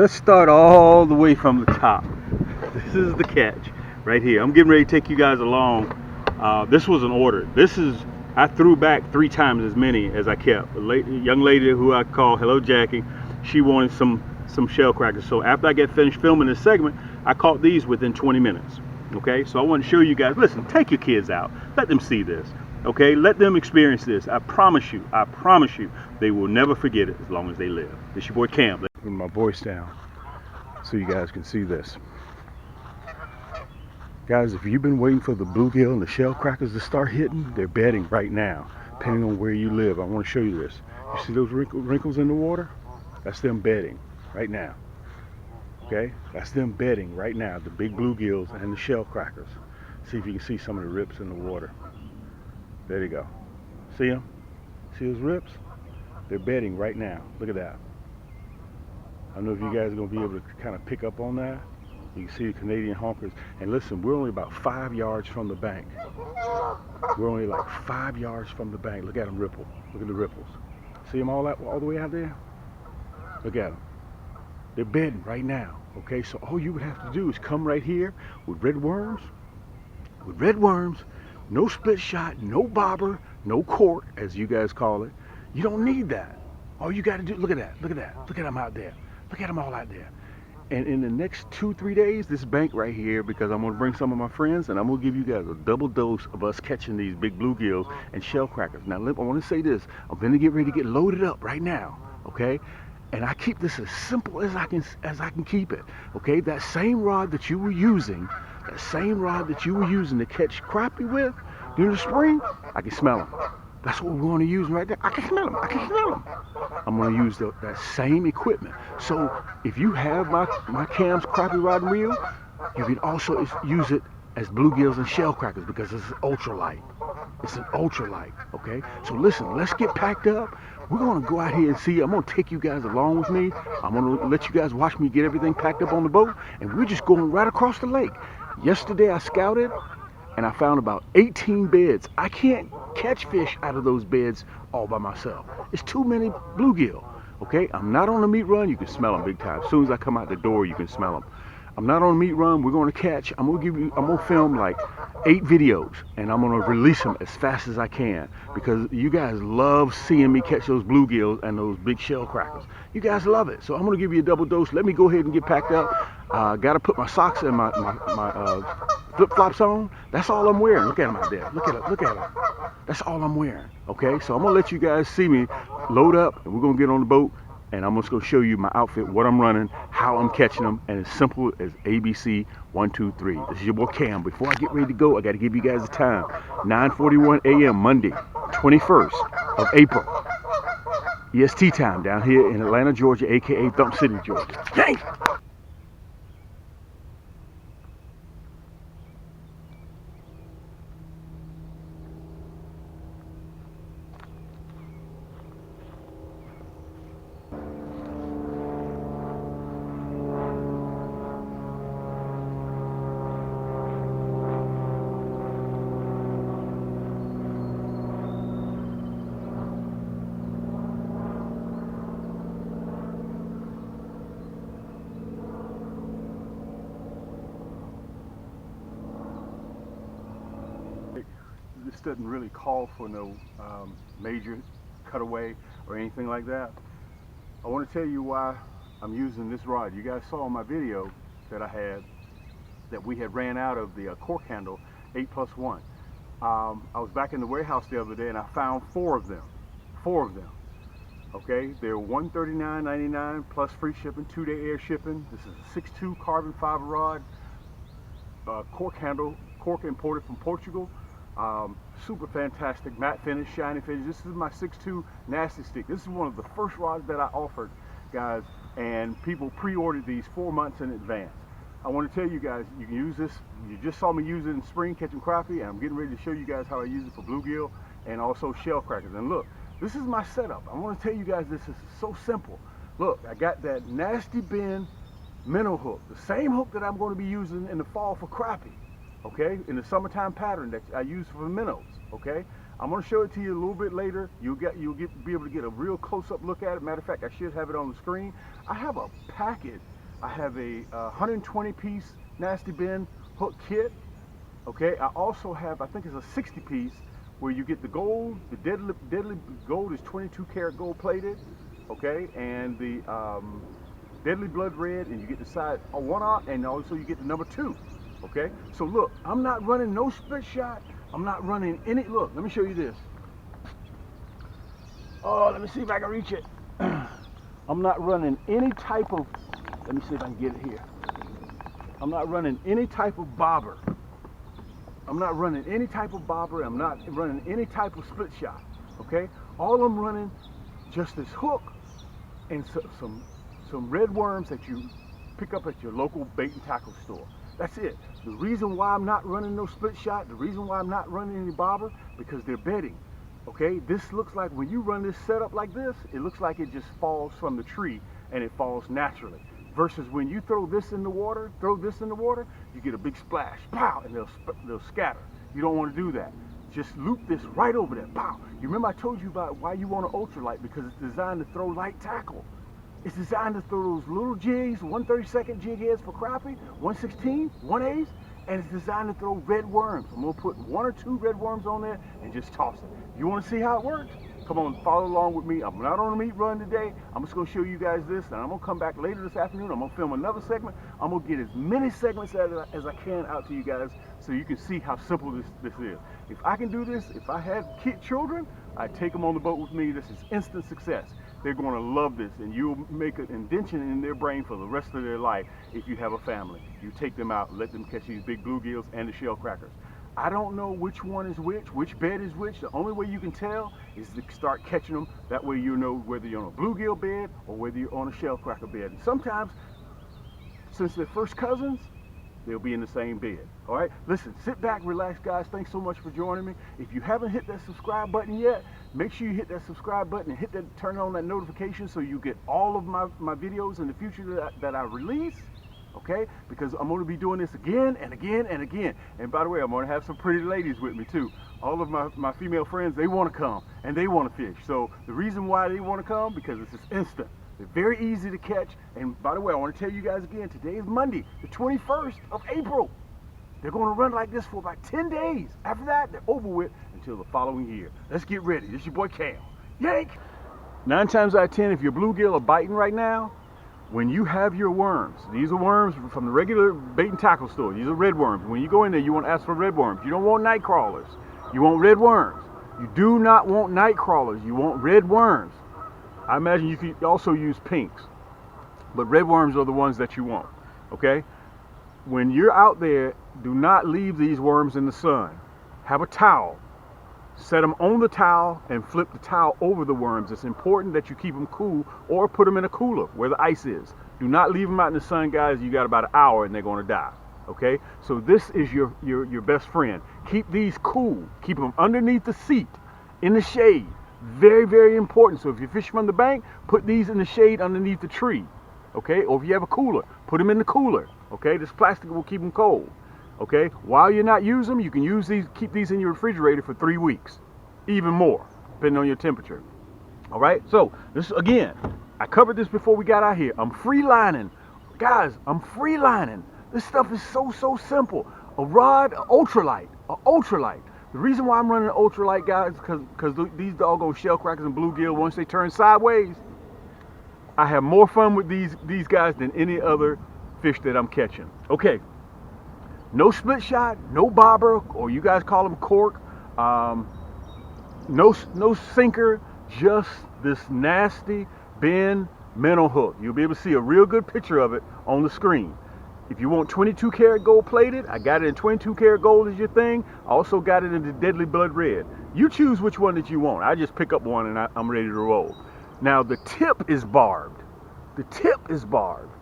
let's start all the way from the top. This is the catch right here. I'm getting ready to take you guys along. This was an order. I threw back 3 times as many as I kept. A young lady who I call Hello Jackie, she wanted some shellcrackers. So after I get finished filming this segment, I caught these within 20 minutes. Okay, so I want to show you guys, listen, take your kids out. Let them see this. Okay, let them experience this. I promise you, they will never forget it as long as they live. It's your boy Cam. Put my voice down so you guys can see this. Guys, if you've been waiting for the bluegill and the shellcrackers to start hitting, they're bedding right now, depending on where you live. I want to show you this. You see those wrinkles in the water? That's them bedding right now. Okay, that's them bedding right now, the big bluegills and the shellcrackers. See if you can see some of the rips in the water. There you go. See them? See those rips? They're bedding right now. Look at that. I don't know if you guys are going to be able to kind of pick up on that. You can see the Canadian honkers. And listen, we're only about 5 yards from the bank. We're only like 5 yards from the bank. Look at them ripple. Look at the ripples. See them all the way out there? Look at them. They're bedding right now. Okay, so all you would have to do is come right here with red worms. No split shot, no bobber, no cork, as you guys call it. You don't need that. All you got to do, look at that. Look at them out there. Look at them all out there. And in the next 2-3 days, this bank right here, because I'm going to bring some of my friends, and I'm going to give you guys a double dose of us catching these big bluegills and shellcrackers. Now, I want to say this. I'm going to get ready to get loaded up right now, okay? And I keep this as simple as I can keep it, okay? That same rod that you were using, to catch crappie with during the spring, I can smell them. That's what we're going to use right there. I can smell them. I'm going to use that same equipment. So if you have my Cam's crappie rod and reel, you can also use it as bluegills and shellcrackers because it's ultralight. It's an ultralight, okay? So listen, let's get packed up. We're going to go out here and see. I'm going to take you guys along with me. I'm going to let you guys watch me get everything packed up on the boat, and we're just going right across the lake. Yesterday I scouted, and I found about 18 beds. I can't catch fish out of those beds all by myself. It's too many bluegill, okay? I'm not on a meat run. You can smell them big time. As soon as I come out the door, you can smell them. I'm not on a meat run. We're going to catch. I'm going to film like 8 videos, and I'm going to release them as fast as I can because you guys love seeing me catch those bluegills and those big shellcrackers. You guys love it. So I'm going to give you a double dose. Let me go ahead and get packed up. Got to put my socks and my flip-flops on. That's all I'm wearing. Look at them out there. Look at them. That's all I'm wearing. Okay, so I'm going to let you guys see me load up, and we're going to get on the boat. And I'm just going to show you my outfit, what I'm running, how I'm catching them, and as simple as ABC 1, 2, 3. This is your boy Cam. Before I get ready to go, I got to give you guys the time. 9:41 a.m. Monday, 21st of April. EST time down here in Atlanta, Georgia, aka Thump City, Georgia. Dang! This doesn't really call for no major cutaway or anything like that. I want to tell you why I'm using this rod. You guys saw in my video that I had that we had ran out of the cork handle 8+1. I was back in the warehouse the other day and I found 4 of them. Okay, they're $139.99 plus free shipping, 2-day air shipping. This is a 6.2 carbon fiber rod, cork handle, cork imported from Portugal. Super fantastic matte finish, shiny finish. This is my 6.2 nasty stick. This is one of the first rods that I offered, guys, and people pre-ordered these 4 months in advance. I want to tell you guys, you can use this. You just saw me use it in spring catching crappie, and I'm getting ready to show you guys how I use it for bluegill and also shellcrackers. And look, this is my setup. I want to tell you guys this is so simple. Look, I got that nasty bend minnow hook, the same hook that I'm going to be using in the fall for crappie. Okay, in the summertime pattern that I use for minnows. Okay, I'm gonna show it to you a little bit later. Be able to get a real close-up look at it. Matter of fact, I should have it on the screen. I have a packet. I have a 120-piece nasty bin hook kit. Okay, I also have, I think it's a 60-piece where you get the gold. The deadly gold is 22 karat gold plated. Okay, and the deadly blood red, and you get the side 1/0, and also you get the number 2. Okay, so look, I'm not running no split shot. I'm not running any, look, let me show you this. Oh, let me see if I can reach it. I'm not running any type of, let me see if I can get it here. I'm not running any type of bobber. I'm not running any type of bobber. I'm not running any type of split shot. Okay, all I'm running just this hook and some red worms that you pick up at your local bait and tackle store. That's it. The reason why I'm not running no split shot, the reason why I'm not running any bobber, because they're bedding. Okay, this looks like, when you run this setup like this, it looks like it just falls from the tree and it falls naturally. Versus when you throw this in the water, you get a big splash, pow, and they'll scatter. You don't want to do that. Just loop this right over there, pow. You remember I told you about why you want an ultralight, because it's designed to throw light tackle. It's designed to throw those little jigs, 1/32 jig heads for crappie, 1/16, 1/8, and it's designed to throw red worms. I'm gonna put 1 or 2 red worms on there and just toss it. You wanna see how it works? Come on, follow along with me. I'm not on a meat run today. I'm just gonna show you guys this, and I'm gonna come back later this afternoon. I'm gonna film another segment. I'm gonna get as many segments as I can out to you guys so you can see how simple this is. If I can do this, if I had children, I'd take them on the boat with me. This is instant success. They're gonna love this, and you'll make an indention in their brain for the rest of their life if you have a family. You take them out, let them catch these big bluegills and the shellcrackers. I don't know which one is which bed is which. The only way you can tell is to start catching them. That way you know whether you're on a bluegill bed or whether you're on a shellcracker bed. And sometimes, since they're first cousins, they'll be in the same bed. All right, listen, sit back, relax, guys. Thanks so much for joining me. If you haven't hit that subscribe button yet, make sure you hit that subscribe button and turn on that notification so you get all of my videos in the future that I release. Okay, because I'm going to be doing this again and again and again. And by the way, I'm going to have some pretty ladies with me too. All of my female friends, they want to come and they want to fish. So the reason why they want to come, because it's just instant. They're very easy to catch. And by the way, I want to tell you guys again, today is Monday, the 21st of April. They're going to run like this for about 10 days. After that, they're over with until the following year. Let's get ready. This is your boy Cam. Yank! 9 times out of 10, if your bluegill are biting right now, when you have your worms, these are worms from the regular bait and tackle store. These are red worms. When you go in there, you want to ask for red worms. You don't want night crawlers. You want red worms. You do not want night crawlers. You want red worms. I imagine you could also use pinks, but red worms are the ones that you want, okay? When you're out there, do not leave these worms in the sun. Have a towel. Set them on the towel and flip the towel over the worms. It's important that you keep them cool, or put them in a cooler where the ice is. Do not leave them out in the sun, guys. You got about an hour and they're going to die. Okay, so this is your best friend. Keep these cool. Keep them underneath the seat, in the shade. Very, very important. So if you fish from the bank, put these in the shade underneath the tree. Okay, or if you have a cooler, put them in the cooler. Okay, this plastic will keep them cold. Okay, while you're not using them, you can use these, keep these in your refrigerator for 3 weeks, even more, depending on your temperature. All right, so this again, I covered this before we got out here. I'm free lining, guys. I'm free lining. This stuff is so simple. A rod, an ultralight. The reason why I'm running an ultralight, guys, because these doggone shellcrackers and bluegill, once they turn sideways, I have more fun with these guys than any other fish that I'm catching. Okay. No split shot, no bobber, or you guys call them cork, no sinker, just this nasty bend minnow hook. You'll be able to see a real good picture of it on the screen. If you want 22 karat gold plated, I got it in 22 karat gold is your thing. I also got it in the deadly blood red. You choose which one that you want. I just pick up one and I'm ready to roll. Now the tip is barbed. The tip is barbed.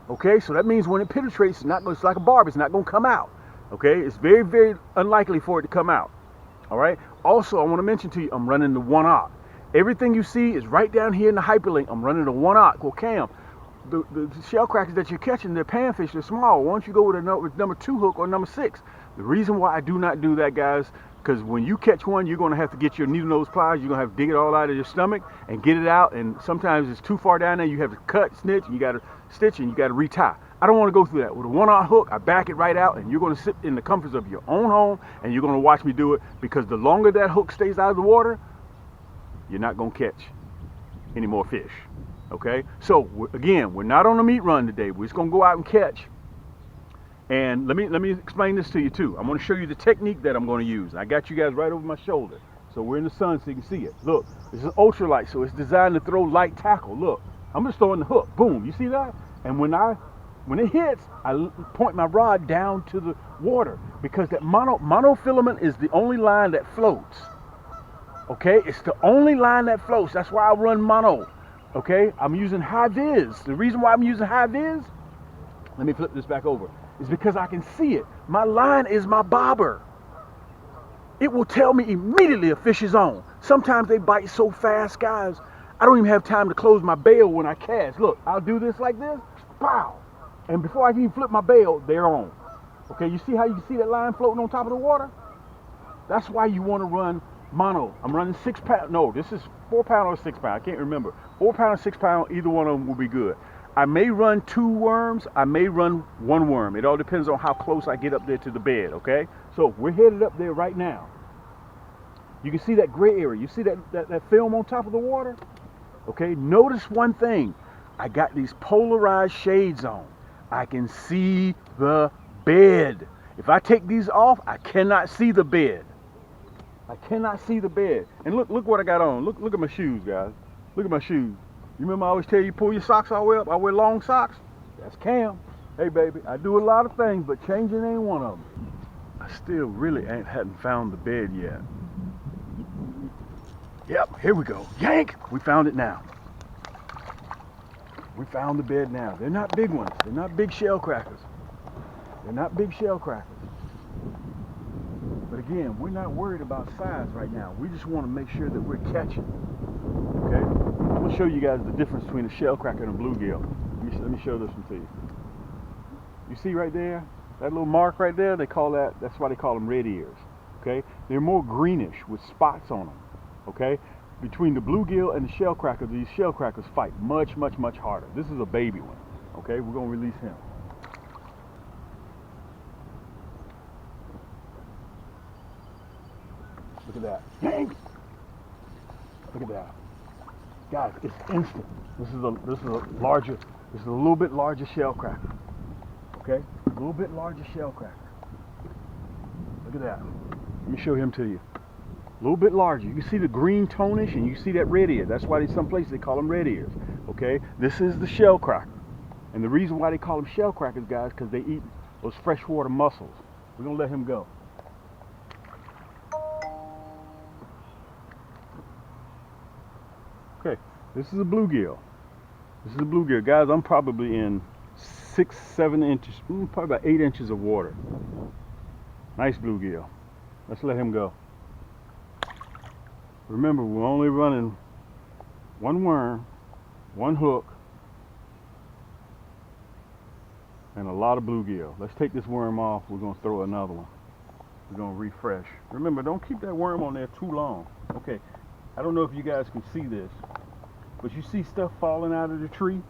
Okay, so that means when it penetrates, it's like a barb, it's not going to come out. Okay, it's very, very unlikely for it to come out. All right, also I want to mention to you, I'm running the 1/0. Everything you see is right down here in the hyperlink. I'm running the 1/0. Well, Cam, the shellcrackers that you're catching, they're panfish, they're small. Why don't you go with a number 2 hook or number 6? The reason why I do not do that, guys, Because when you catch one, you're going to have to get your needle nose pliers. You're going to have to dig it all out of your stomach and get it out. And sometimes it's too far down there. You have to cut, snitch, and you got to stitch, and you got to retie. I don't want to go through that. With a 1/0 hook, I back it right out, and you're going to sit in the comforts of your own home, and you're going to watch me do it. Because the longer that hook stays out of the water, you're not going to catch any more fish. Okay? So, again, we're not on a meat run today. We're just going to go out and catch. And let me explain this to you too. I'm going to show you the technique that I'm going to use. I got you guys right over my shoulder. So we're in the sun so you can see it. Look, this is ultralight, so it's designed to throw light tackle. Look, I'm just throwing the hook. Boom, you see that? And when it hits, I point my rod down to the water because that monofilament is the only line that floats. Okay, it's the only line that floats. That's why I run mono. Okay, I'm using high vis. The reason why I'm using high vis, let me flip this back over. Is because I can see it. My line is my bobber. It will tell me immediately a fish is on. Sometimes they bite so fast, guys, I don't even have time to close my bail when I cast. Look, I'll do this like this, pow. And before I can even flip my bail, they're on. Okay, you see how you can see that line floating on top of the water? That's why you want to run mono. I'm running 6 pound. No, this is 4 pound or 6 pound. I can't remember. 4 pound or 6 pound, either one of them will be good. I may run 2 worms, I may run 1 worm. It all depends on how close I get up there to the bed, okay? So we're headed up there right now. You can see that gray area. You see that film on top of the water? Okay, notice one thing. I got these polarized shades on. I can see the bed. If I take these off, I cannot see the bed. I cannot see the bed. And look what I got on. Look at my shoes, guys. Look at my shoes. You remember I always tell you pull your socks all the way up? I wear long socks. That's Cam. Hey baby, I do a lot of things, but changing ain't one of them. I still really hadn't found the bed yet. Yep, here we go. Yank! We found it now. We found the bed now. They're not big ones. They're not big shellcrackers. They're not big shellcrackers. But again, we're not worried about size right now. We just want to make sure that we're catching. Okay? I'm going to show you guys the difference between a shellcracker and a bluegill. Let me show this one to you. You see right there? That little mark right there, that's why they call them red ears. Okay? They're more greenish with spots on them. Okay? Between the bluegill and the shellcracker, these shellcrackers fight much, much, much harder. This is a baby one. Okay? We're going to release him. Look at that. Yank! Look at that. Guys, it's instant. This is a little bit larger shellcracker. Okay? A little bit larger shellcracker. Look at that. Let me show him to you. A little bit larger. You can see the green tonish and you see that red ear. That's why some places they call them red ears. Okay? This is the shellcracker. And the reason why they call them shellcrackers, guys, because they eat those freshwater mussels. We're going to let him go. Okay, this is a bluegill. This is a bluegill. Guys, I'm probably in 6, 7 inches, probably about 8 inches of water. Nice bluegill. Let's let him go. Remember, we're only running 1 worm, 1 hook, and a lot of bluegill. Let's take this worm off. We're going to throw another one. We're going to refresh. Remember, don't keep that worm on there too long. Okay. I don't know if you guys can see this, but you see stuff falling out of the tree?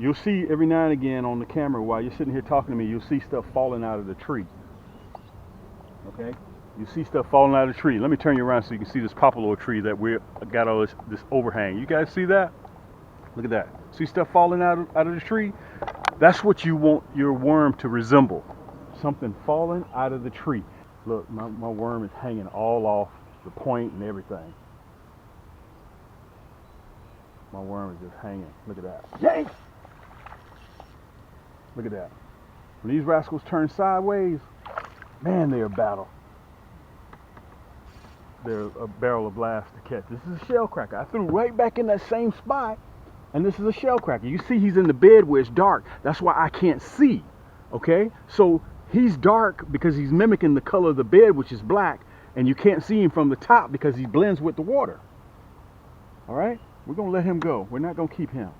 You'll see every now and again on the camera while you're sitting here talking to me, you'll see stuff falling out of the tree. Okay? You see stuff falling out of the tree. Let me turn you around so you can see this poplar tree that we got all this overhang. You guys see that? Look at that. See stuff falling out of the tree? That's what you want your worm to resemble. Something falling out of the tree. Look, my worm is hanging all off the point and everything. My worm is just hanging. Look at that. Yank! Look at that. When these rascals turn sideways, man, they're a battle. They're a barrel of blast to catch. This is a shellcracker. I threw right back in that same spot, and this is a shellcracker. You see he's in the bed where it's dark. That's why I can't see. Okay? So he's dark because he's mimicking the color of the bed, which is black, and you can't see him from the top because he blends with the water. All right? We're going to let him go. We're not going to keep him.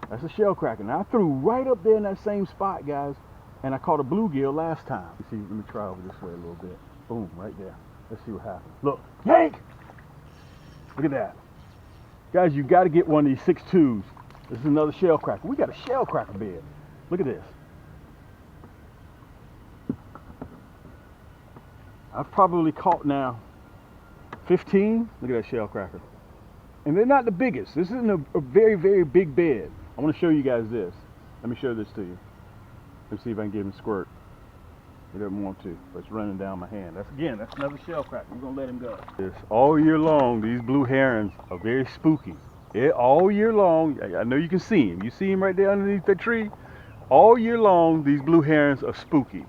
That's a shellcracker. Now, I threw right up there in that same spot, guys, And I caught a bluegill last time. Let me try over this way a little bit. Boom, right there. Let's see what happens. Look, yank! Look at that. Guys, you got to get one of these 6.2s. This is another shellcracker. We got a shellcracker bed. Look at this. I've probably caught now 15. Look at that shellcracker. And they're not the biggest. This isn't a very, very big bed. I want to show you guys this. Let me show this to you. Let's see if I can get him squirt. He doesn't want to, but it's running down my hand. That's another shellcracker. We're gonna let him go. This all year long, these blue herons are very spooky. All year long, I know you can see him. You see him right there underneath the tree. All year long, these blue herons are spooky.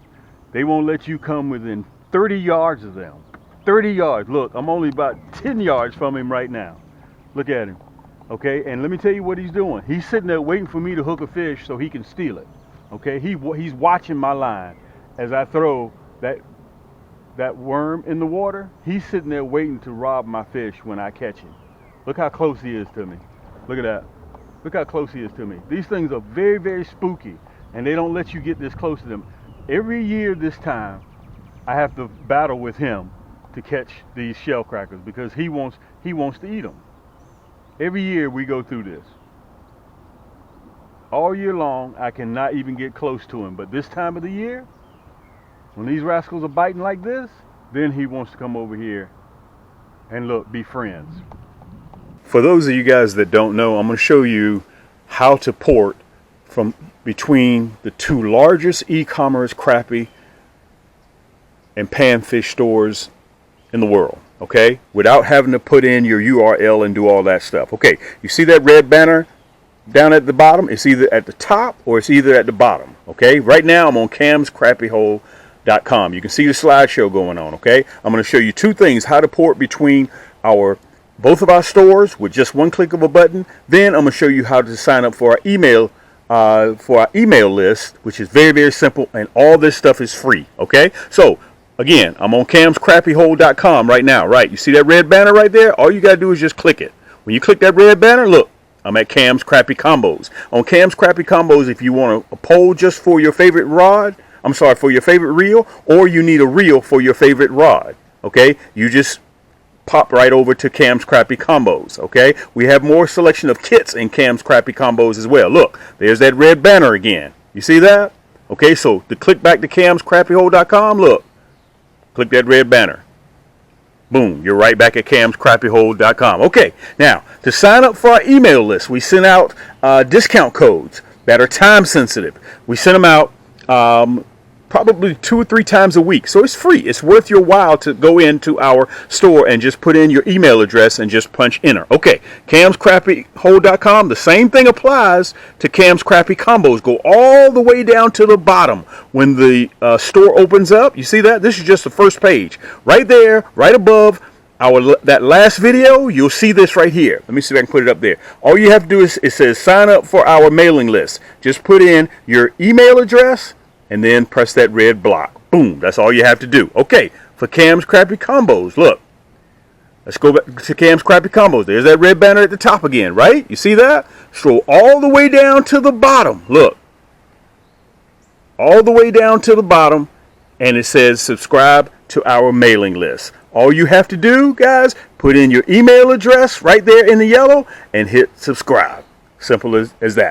They won't let you come within 30 yards of them. 30 yards. Look, I'm only about 10 yards from him right now. Look at him. Okay, and let me tell you what he's doing. He's sitting there waiting for me to hook a fish so he can steal it. Okay, he's watching my line as I throw that worm in the water. He's sitting there waiting to rob my fish when I catch him. Look how close he is to me. Look at that. Look how close he is to me. These things are very, very spooky, and they don't let you get this close to them. Every year this time, I have to battle with him to catch these shellcrackers because he wants to eat them. Every year we go through this. All year long, I cannot even get close to him. But this time of the year, when these rascals are biting like this, then he wants to come over here and look, be friends. For those of you guys that don't know, I'm going to show you how to port from between the two largest e-commerce crappie and panfish stores in the world, okay? Without having to put in your URL and do all that stuff. Okay, you see that red banner down at the bottom? It's either at the top or it's either at the bottom, okay? Right now I'm on camscrappyhole.com. You can see the slideshow going on, okay? I'm going to show you two things: how to port between both of our stores with just one click of a button. Then I'm going to show you how to sign up for our email list, which is very, very simple, and all this stuff is free, okay? So again, I'm on camscrappyhole.com right now, right? You see that red banner right there? All you got to do is just click it. When you click that red banner, look, I'm at Cam's Crappy Combos. On Cam's Crappy Combos, if you want a pole just for your favorite rod, for your favorite reel, or you need a reel for your favorite rod, okay? You just pop right over to Cam's Crappy Combos, okay? We have more selection of kits in Cam's Crappy Combos as well. Look, there's that red banner again. You see that? Okay, so to click back to camscrappyhole.com, look, click that red banner. Boom, you're right back at camscrappyhole.com. Okay, now, to sign up for our email list, we send out discount codes that are time sensitive. We send them out probably 2 or 3 times a week. So it's free. It's worth your while to go into our store and just put in your email address and just punch enter. Okay, camscrappyhole.com, the same thing applies to Cam's Crappy Combos. Go all the way down to the bottom. When the store opens up, you see that? This is just the first page. Right there, right above that last video, you'll see this right here. Let me see if I can put it up there. All you have to do is, it says sign up for our mailing list. Just put in your email address and then press that red block. Boom, that's all you have to do. Okay, for Cam's Crappy Combos, look. Let's go back to Cam's Crappy Combos. There's that red banner at the top again, right? You see that? Scroll all the way down to the bottom. Look. All the way down to the bottom, and it says subscribe to our mailing list. All you have to do, guys, put in your email address right there in the yellow and hit subscribe. Simple as that.